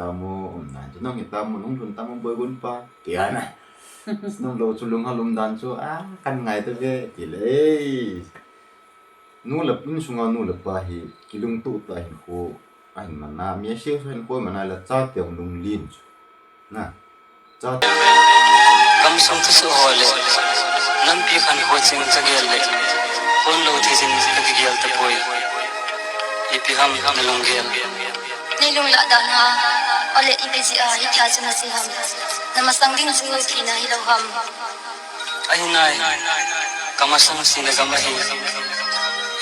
tamu na junong itamu nung dun tamu boygun pa kaya na nung lo sulung halum dan so kan ngai te ve tilei nu lap in sunga nu lap pa hi kilung tu ta hin ko anh mà na mía xíu hin ko mà na là cha tiang lung lin na cha kam som tu su hole nam pi khan ko ching chagel le kon lo thi sin chagel ta poi ipi ham na long gel ni lung la dan ha ole ipc a hi thya chana si ham namasang ding su thi na hi lo ham ai nai kamasang sin na gam hi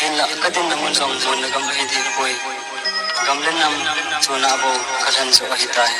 hin la kadin namun song zon na gam hi di poi gam len nam chuna bo khalan so hi tai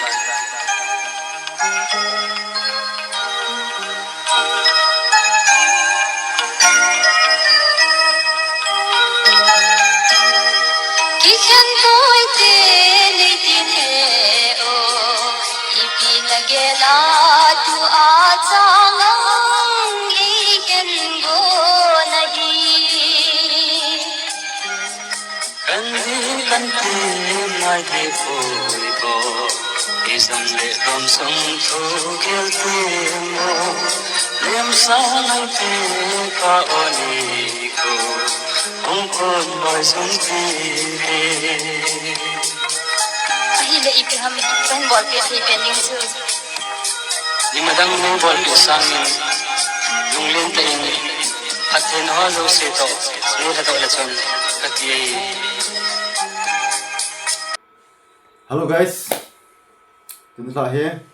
mai de poi bo isam le rom song thu gel te mo lem sa nai te ka oni ko ong kon boy song ti hi le ipi ham kan bol pe thi pe ning su ni madang no bol pe sang lung len te ni athen ho lo se to lo da to la chon ka ti Hello guys, chúng ta here.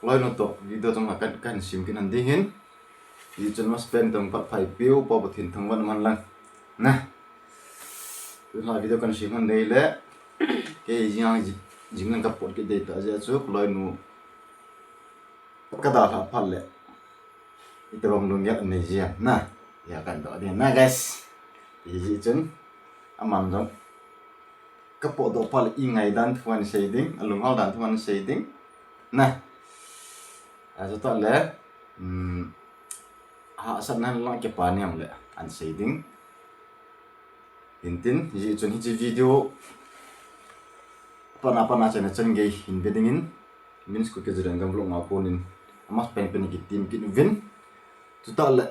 Loi nó to video trong là kan sim kin andi hin. Di chân mà spend tong pat phai piu po bothin thang wan man lang. Nah. Chúng ta video kan sim andi le. Ke yang jing nang kapot ke data ja chu loi nu. Kada ha phal le. Iterom lung ya ne ji na. Ya kan to dia na guys. Di chân amam jong kapot do pal ingai dan thuan shading alung hal dan thuan shading nah aso ta le ha san nan la ke pa niam le an shading tin ji chon hi video pana chana chen ge in bedding in means ko ke jran gam lo ma ko nin amas pen ki team ki win tu ta le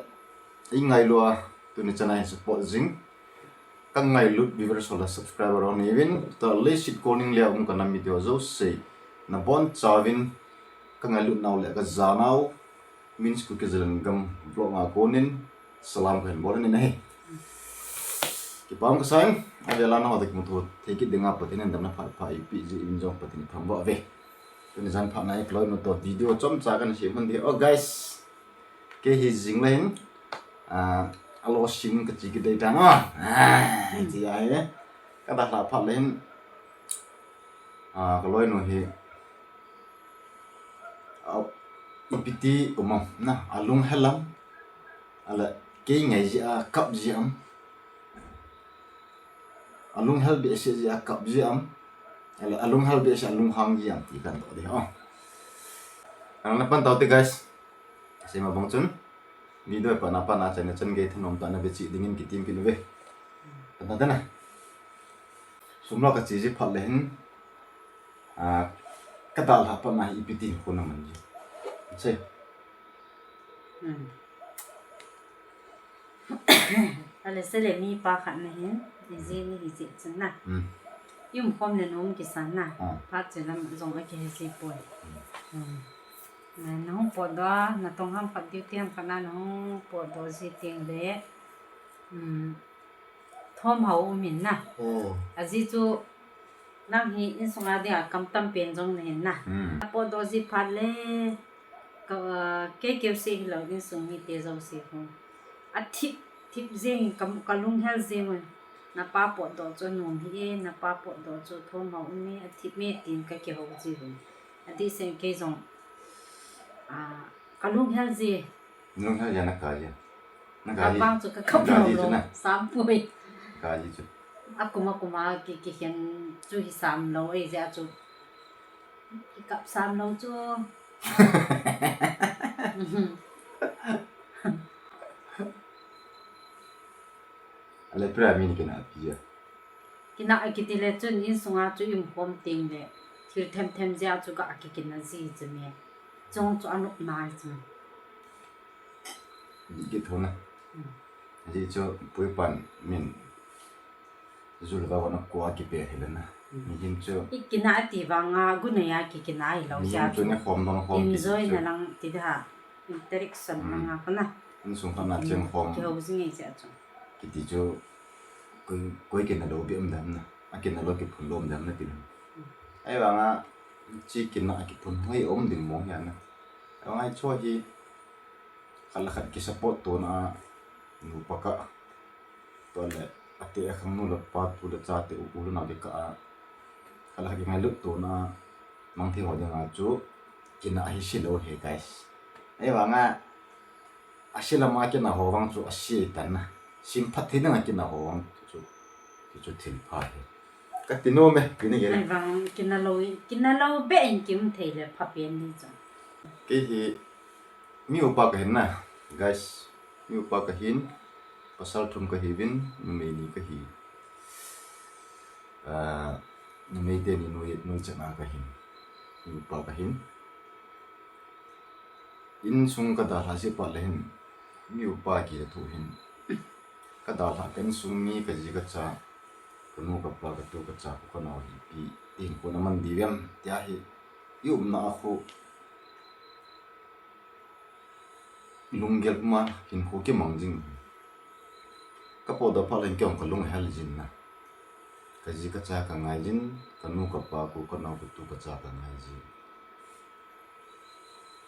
ingai lo tu ni chana support jing kang ngai lut viewers hola subscriber on even to list it calling le ang kana video zo say na bon chawin kang ngai lut naw le ka zanau means ku ke jalan gam vlog ma konin salam khan bolen nei ki pam ka sang avela na hodak mutu take it dinga patin ndam na pha ip ji in jong patin thamba ve to ni jan pha nai kloi no to video chom cha kan se man di oh guys ke hi jing len alo sim ke chi ke data no ji ai ka da la phat len ka loi no hi ipiti umam na alung helam ala ke ngai ji a kap ji am alung hel be se ji a kap ji am ala alung hel be se alung hang ji am ti kan to di ha ang napan tau te guys sema bang chun video pa na channel chen ge thanom ta na be chi dingin ki team ki love ta ta na sumla ka chi ji phal le hin ka dal ha pa na ipiti ko na man ji che ale sele mi pa khan na hin ji ni ji chen na yum khom le nom ki san na pa che lam zong a ke si poi nó bỏ đó là tông ham phật tiêu tiên khả năng nó bỏ đó gì tiền lệ thom hậu mình na à gì chú nam hi in song adi à cầm tâm biển trong này na bỏ đó gì phát lệ cái kiểu gì là in song mi tiêu dầu gì không à thip riêng cầm lung hell riêng mà na pa bỏ đó cho nôm hi na pa bỏ đó cho thom hậu mi à thip mi tiền cái kiểu gì không à đi xem cái dòng kalung hel gì nung hel ya na ka ya bang chu ka khap lo sam pui ka ji chu akuma ki hian chu hi sam lo ai ja chu ki kap sam lo chu ale pra mi ni kana pi ya kina ki ti le chun in sunga chu im pom ting le thil them zia chu ka akikin na zi chme chong chu anu nai chme cái thôn này gì cho bữa pan mình rồi vào nó qua cái bể hết na mình cho ikina ti wanga gunaya kikina I lo mình sia cho nó khom nó khom enjoy na lang ti da interaction na nga kana nó xuống khăn là chân khom ki ho zingi sia chu cái tí cho cái cái nào đâu biết đam na cái nào đâu cái phun lom đam na cái ai bảo à chỉ cái nào cái phun hơi ốm đừng mong nhà na ai cho gì kalau kat kisah pot tu na lupa ka tu le ati akan nu lepas tu le cate ulu na deka kalau lagi ngalut tu na mang thi ho jangan cu kina ahisil oh he guys banga asila ma kina ho wang cu asi tan na simpat thi na kina ho wang cu cu thil pha he ka tino me kini ge ai wang kina lo be en kim thei le pha pen ni chu ke hi mi upa ka hin na guys mi upa ka hin pasal thum ka hi win mi ni ka hi mi te ni noi chana ka hin mi upa ka hin in sung ka da ha si pa le hin mi upa ki thu hin ka da ha kan sung mi ka ji ka cha ka nu ka pa ka tu ka cha ko na hi pi tin ko na man diwem tia hi yum na khu lunggel ma hin ho ke mangjing ka po da palen kyong ka lung hel jin na ka ji ka cha ka ngai jin ka nu ka pa ku ka na ku tu ka cha ka ngai ji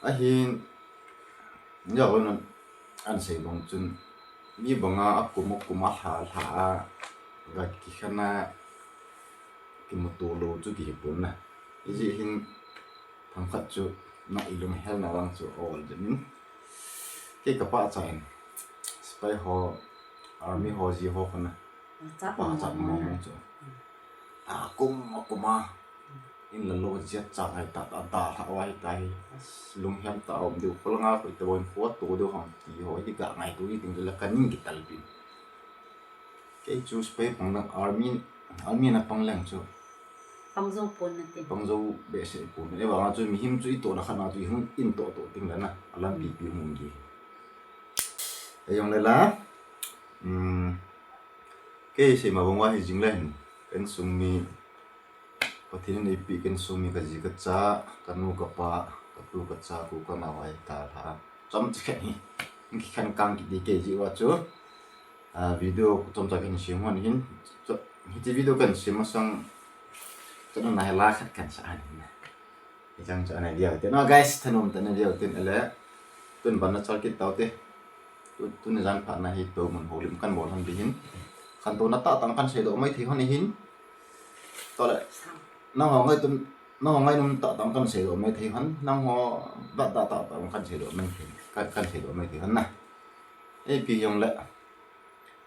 a hin ya won an sei bong chun mi banga a ku mo ku ma tha ga ki khana ki mo to lo chu ki pon na ji hin tham khat chu na ilum hel na wang chu all jin cái cấp ba chạy spy ho army ho gì ho khana ba chặt mong cho cũng mà in là lo giết chặt hay ta hawai tai lung hem ta om du khol nga ko to bon fo to do hang ki ho ji ga ngai tu ting la kanin ki tal bin cái chú spy pang na army na pang lang cho pang zo pon na ti pang zo be se pon e ba chu mi him chu i to na khana chu him in to ting la na alam pi hum gi yung nila cái gì mà bông hoa thì dính lên cái sumi có thể nên bị cái sumi cái gì cái cha cái nu cái pa cái tu cái cha cũng có nào hay ta thà trong cái khăn căng cái gì vậy chứ video trong cái xem hoàn hình cái video cần xem mà sang cho nó này lá khát cần sao này cái trang cho này điều thế nó guys thân ông tên này điều tên là tuần bản nó cho cái tàu thế tu ne jan pha na hi to mun holim kan bon han bihin khan to na ta tang kan se do mai thi han hin to le na ho ngai num ta tang kan se do mai thi han na ho da ta tang kan se do mai thi kan se do mai thi han na e pi yong le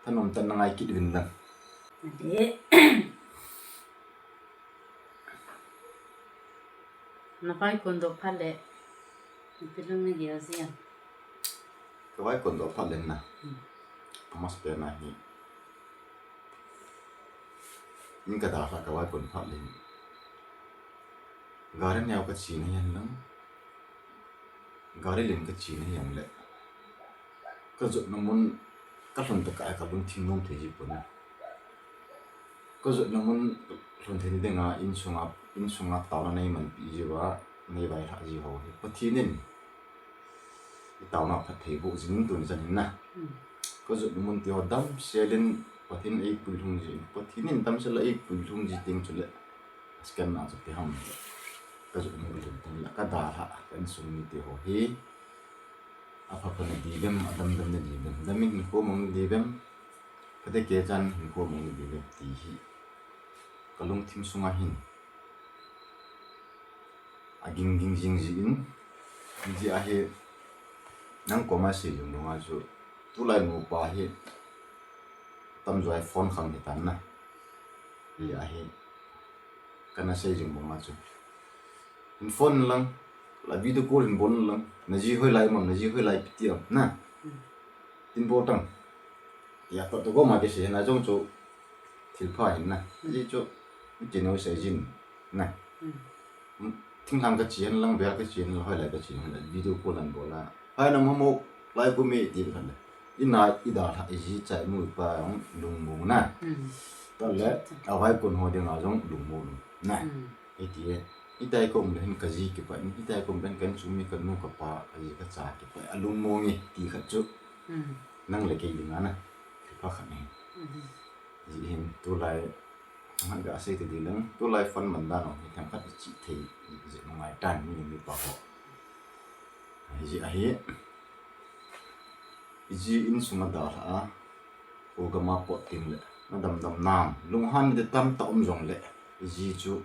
thanom tan ngai ki din lan de na pai kon do phale pilung ni dia sia cái vai còn đó phát lên na mas pe na hi nhưng cái đó là cái vai còn phát lên gari nhau cái chi này anh lắm gari lên cái chi này anh lệ cái chuyện nó muốn các phần tất cả các phần thiên nông thế gì vậy na cái chuyện nó muốn phần thế này nga in sung áp tao này mình bị gì vậy này vậy là gì hồ cái thiên nên tao nào phải thấy bộ dính tụi nó na có dụng muốn tiêu đâm xe lên và thiên ấy bùi thùng gì và thiên nên đâm xe lại bùi thùng gì tiếng cho lệ scan nào cho cái hầm có dụng muốn dùng tên là cái đà hạ cái sung như tiêu hi apa pun di bem đâm di bem đâm mình có mong di bem cái đấy kia chân mình có mong di bem tí hi cái lông thím sung hin ging jing jin ji a hi nang ko ma si yung nga chu tu lai mu pa hi tam zoi phone khang hi tan na li a hi kana sei yung nga chu in phone lang la video call in bon lang na ji hoi lai mam na ji hoi lai piti na tin bo tang ya to go ma ke se na jong chu thil pha hin na ji chu jino sei jin na thing thang cái chuyện lăng bé cái chuyện hỏi lại cái chuyện là video call lần bộ là hai năm hôm lại của mẹ thì cái này ina ida là gì chạy mũi pa ông lùng mù na đó là ở vai con hồi đang ở trong lùng mù na cái gì ít tay cũng lên cái gì cái vậy ít tay cũng lên cái chúng mình cần mua cái pa cái gì cái trái cái vậy lùng mù nghe thì khát chút năng lại cái gì nữa na cái pa khát này gì hiện tôi lại hắn gã xây từ đi lắm tôi lại phân mình ra nó thì thằng khách chỉ thì gì nó ngay tràn như người bảo họ gì ấy gì in sung đó là ô cái mà bọt tiền lệ nó đầm đầm nam lung han để tam tao rong lệ gì chú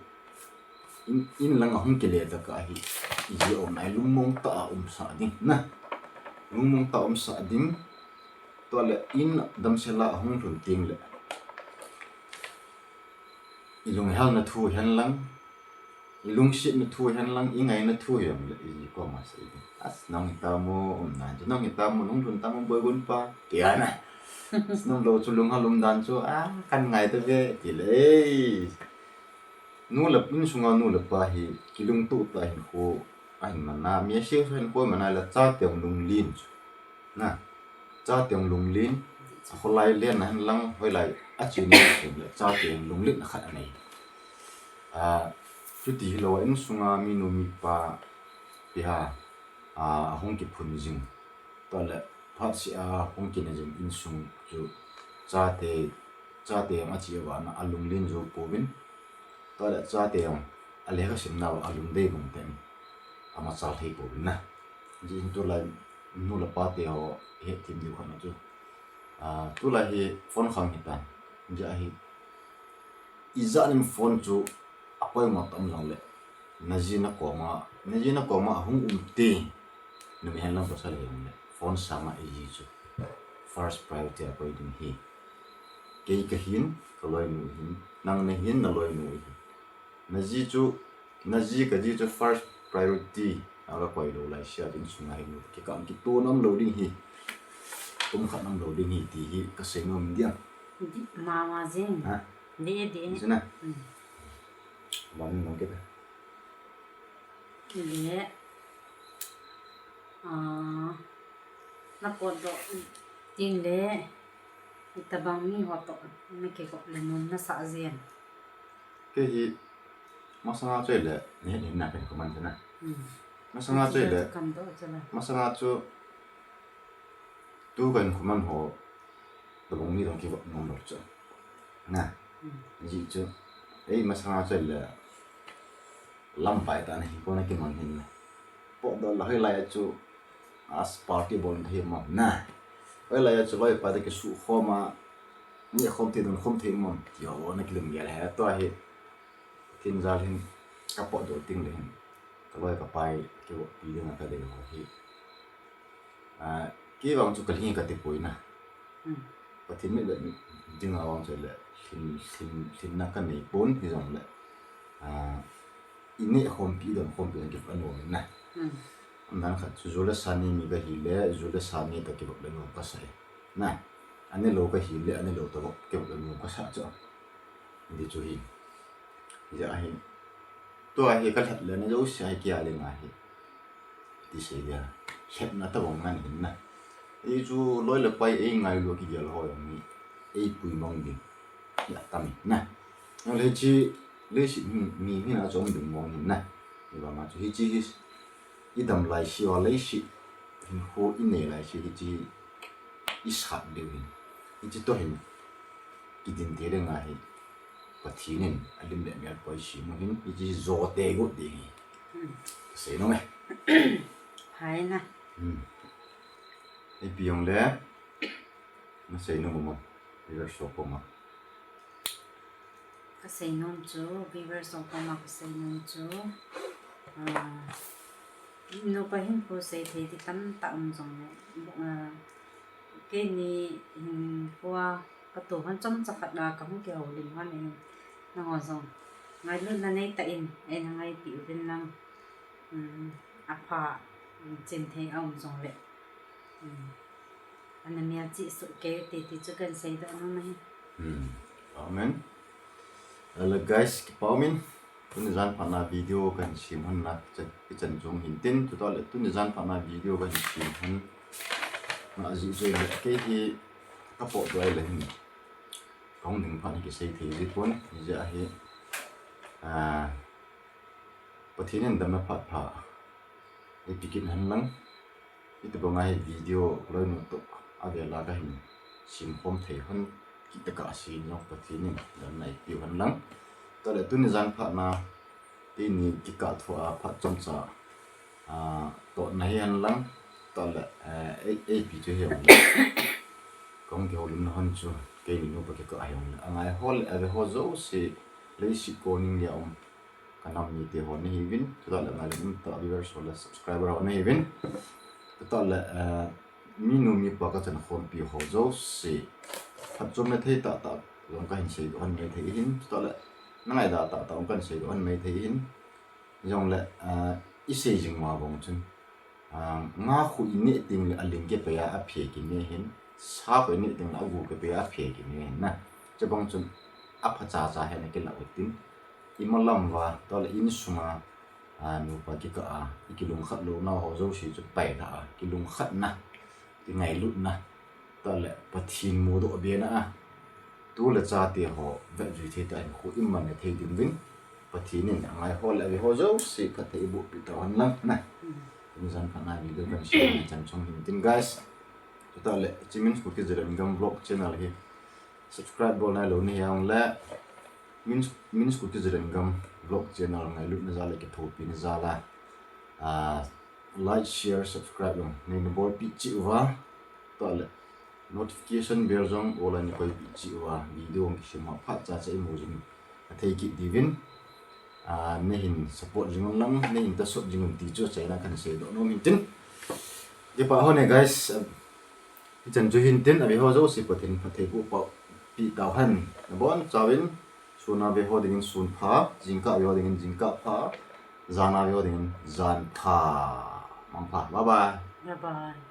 in lăng không kể lệ được cái gì ông này lung mông tao sa đi nè lung mông tao sa đi tôi lại in đầm xe la không thuận tiền lệ ilung hel na thu hen lang ilung shit na thu hen lang ingai na thu yam le i ko ma sai as nong ta mo na ji nong ta mo nong run ta mo boy gun pa tia na nong lo chu lung halum dan chu kan ngai te ve ti le nu la pin sunga nu la pa hi kilung tu ta hin ko anh mà na mi siêu hen ko mà na la cha tiang lung lin na cha tiang lung lin ko lai len na hen lang hoi lai chỉ nên là cha tiền lung lít là khát này chút tí lâu anh sunga minu mi pa piha hong kip phun jing to là phát si hong kip na jing in sung ju cha te ma chi wa na alung lin ju povin to là cha te ale ka sim naw alung dei bung tem ama chal thei povin na jin to la nu la pa te ho he tim ni khona ju tu la hi phone khang hitan jadi izanim phone chu apoy ma tam lang le najina koma hung umti numi hanlang pasal yang le phone sama iji chu first priority apoy din hi kei kahin kaloi nu hin nang ne hin na loi nu hi naji ka ji chu first priority ala koi lo lai sha din sungai nu ki kam ki to nam lo ding hi tum khat nam lo ding hi ti hi ka sengom diam mama jing đi Sini. Bang nong kita. lệ na pod do tin lệ itabang mi hoto me ke ko lenon na sa zen Cái gì masanga chơi lệ ni ni na kan kuman sana. Masanga chơi lệ kan do chala masanga chu tu kan kuman ho tabong mi dong ki bok nom lo chu. Na. Ji chu ei masanga chơi lệ lam pai ta ni ko na ki man hin na. Po do la lai chu as party bon thi ma na. Lai chu lai pa de ke su kho ma ni khom ti don khom thi mon ti ho na ki lum ya la to hi tin zal hin ka po do ting le hin ka loi ka pai ki wo pi de na ka de ho hi ki wang chu ka hi ka ti poi na pa tin me le ding a wang che le sin na ka nei pon ki jong le ini khom pi don khom pi ki fa no na nan kha chu zole sani mi ga hi le zole sani ta ki bok le no ka sai na ane lo ka hi le ane lo to bok ki bok le no ka sa cha ndi chu hi giờ hi tôi hi cái thật là nó dấu sai kia lên mà hi thì sẽ giờ xếp nó tao bằng anh hình nè ấy chú lối là quay ấy ngày luôn cái giờ là hồi mi ấy bùi mong đi dạ tâm nè nó lấy chỉ mi nào giống đừng mong hình nè nhưng mà chú hi chỉ ít đầm lại xí hoặc lấy xí hình hồ ít này lại xí chỉ ít sạch đều hình ít tôi hình cái tiền thế là ngày và thì nên anh đem lại coi xí mà hình chỉ gió tê gốt đi sẽ nó mày hay nè cái biếng lẽ nó sẽ nó mà bây giờ số của mà cái say nôm chú beaver so có mà cái say nôm chú nó phải hình phố say thì tâm tạm giống này cái này qua cái tổ hắn trong chắc hạt đà cắm kiểu linh hoạt này nó ngon rồi ngay lúc này tại em ngay tiểu viên năng apa trên thế ông giống vậy anh em nhà chị sự kế thì chưa cần xây đó nó này amen là guys cái bao mình tuni zan phana video kan sim han na chen jong hin tin tu to le tuni zan phana video kan sim han na ji je le ke hi ka po doi le hin kong ding phan ki sei thi ri pon ni ja hi pathian dam na phat pha e pikin han lang itu bangai video lo no to ave la ga hin sim pom thei han ki ta ka si no pathian dan nai pi han lang to le tuni zan phana ti ni ki ka thua phat chom cha to nai han lang to le e pi che he kong ge holum na han chu ke ni no pa ke ka ayong angai hol ave ho zo se le si ko ning ya kanam ni te ho ni win to la ngai nim ta viewers or subscriber ho ni win to la mi nu mi pa ka chan khom pi ho zo se phat chom na thei ta long ka hin se on me thei hin to la ngai da ta ong kan se on me thei hin yong le i se jing ma bong chun nga khu ni ting le aling ke pa ya a phe ki ne hin sa ko ni ting la gu ke pa ya phe ki ne na che bong chun a pha cha cha he ne ke la utin imalam wa to le in suma nu pa ki ka ki lung khat lo na ho zo si chu pai da ki lung khat na ki ngai lut na to le pathin mu do be na tu le cha ti ho ve ju the ta khu im man ne the din win pathin ni ngai ho le ho zo si ka te bu pi ta wan lang na ni zan pa na video kan si chan chong hin tin guys to ta le chimin ku ki zera ngam vlog channel hi subscribe bol na lo ni yang la min ku ki zera ngam vlog channel ngai lut na za le ki tho pi na za la like share subscribe long ni no bol pi chi wa to le notification bell jong ola ni koi pi chi wa video ngi shima phat cha cha mo jing thei ki divin ne hin support jing lang ne hin ta sop jing ti cho chai na kan se do no min tin ge pa ho ne guys chan ju hin tin abi ho zo si pathin phathei bu pa pi taw han bon chawin suna be ho ding sun pha jingka be ho ding jingka pha zana be ho ding zan pha mang pha bye bye Bye bye.